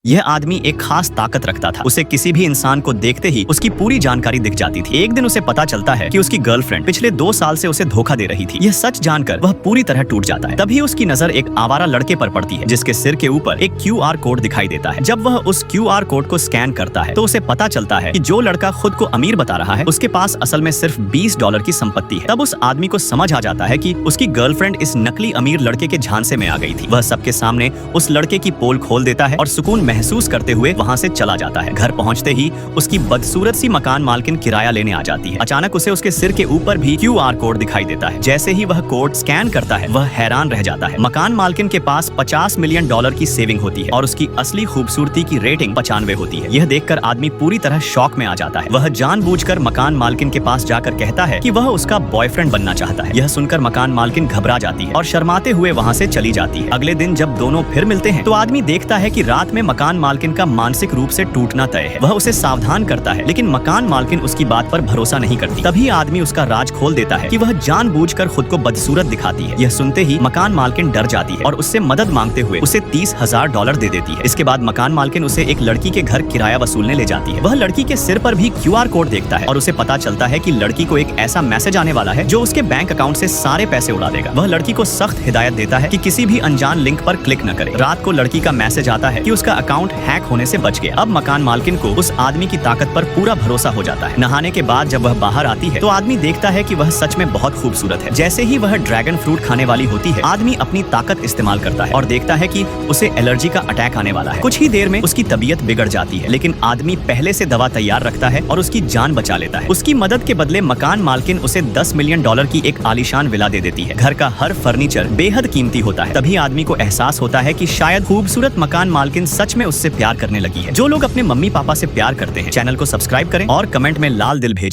यह आदमी एक खास ताकत रखता था। उसे किसी भी इंसान को देखते ही उसकी पूरी जानकारी दिख जाती थी। एक दिन उसे पता चलता है कि उसकी गर्लफ्रेंड पिछले 2 साल से उसे धोखा दे रही थी। यह सच जानकर वह पूरी तरह टूट जाता है। तभी उसकी नजर एक आवारा लड़के पर पड़ती है जिसके सिर के ऊपर एक QR कोड दिखाई देता है। जब वह उस QR कोड को स्कैन करता है तो उसे पता चलता है कि जो लड़का खुद को अमीर बता रहा है उसके पास असल में सिर्फ $20 की संपत्ति है। तब उस आदमी को समझ आ जाता है कि उसकी गर्लफ्रेंड इस नकली अमीर लड़के के झांसे में आ गई थी। वह सबके सामने उस लड़के की पोल खोल देता है और सुकून महसूस करते हुए वहाँ से चला जाता है। घर पहुँचते ही उसकी बदसूरत सी मकान मालकिन किराया लेने आ जाती है। अचानक उसे उसके सिर के ऊपर भी QR कोड दिखाई देता है। जैसे ही वह कोड स्कैन करता है वह हैरान रह जाता है। मकान मालकिन के पास $50 मिलियन की सेविंग होती है और उसकी असली खूबसूरती की रेटिंग 95 होती है। यह देखकर आदमी पूरी तरह शॉक में आ जाता है। वह जानबूझकर मकान मालकिन के पास जाकर कहता है कि वह उसका बॉयफ्रेंड बनना चाहता है। यह सुनकर मकान मालकिन घबरा जाती है और शर्माते हुए वहाँ से चली जाती है। अगले दिन जब दोनों फिर मिलते हैं तो आदमी देखता है कि रात में मकान मालकिन का मानसिक रूप से टूटना तय है। वह उसे सावधान करता है लेकिन मकान मालकिन उसकी बात पर भरोसा नहीं करती। तभी आदमी उसका राज खोल देता है कि वह जानबूझकर खुद को बदसूरत दिखाती है। यह सुनते ही मकान मालकिन डर जाती है और उससे मदद मांगते हुए उसे $30,000 दे देती है। इसके बाद मकान मालकिन उसे एक लड़की के घर किराया वसूलने ले जाती है। वह लड़की के सिर पर भी QR कोड देखता है और उसे पता चलता है कि लड़की को एक ऐसा मैसेज आने वाला है जो उसके बैंक अकाउंट से सारे पैसे उड़ा देगा। वह लड़की को सख्त हिदायत देता है कि किसी भी अनजान लिंक पर क्लिक न करे। रात को लड़की का मैसेज आता है कि उसका अकाउंट हैक होने से बच गया। अब मकान मालकिन को उस आदमी की ताकत पर पूरा भरोसा हो जाता है। नहाने के बाद जब वह बाहर आती है तो आदमी देखता है कि वह सच में बहुत खूबसूरत है। जैसे ही वह ड्रैगन फ्रूट खाने वाली होती है आदमी अपनी ताकत इस्तेमाल करता है और देखता है कि उसे एलर्जी का अटैक आने वाला है। कुछ ही देर में उसकी तबीयत बिगड़ जाती है लेकिन आदमी पहले से दवा तैयार रखता है और उसकी जान बचा लेता है। उसकी मदद के बदले मकान मालकिन उसे $10 मिलियन की एक आलीशान विला दे देती है। घर का हर फर्नीचर बेहद कीमती होता है। तभी आदमी को एहसास होता है कि शायद खूबसूरत मकान मालकिन सच में उससे प्यार करने लगी है। जो लोग अपने मम्मी पापा से प्यार करते हैं चैनल को सब्सक्राइब करें और कमेंट में लाल दिल भेजें।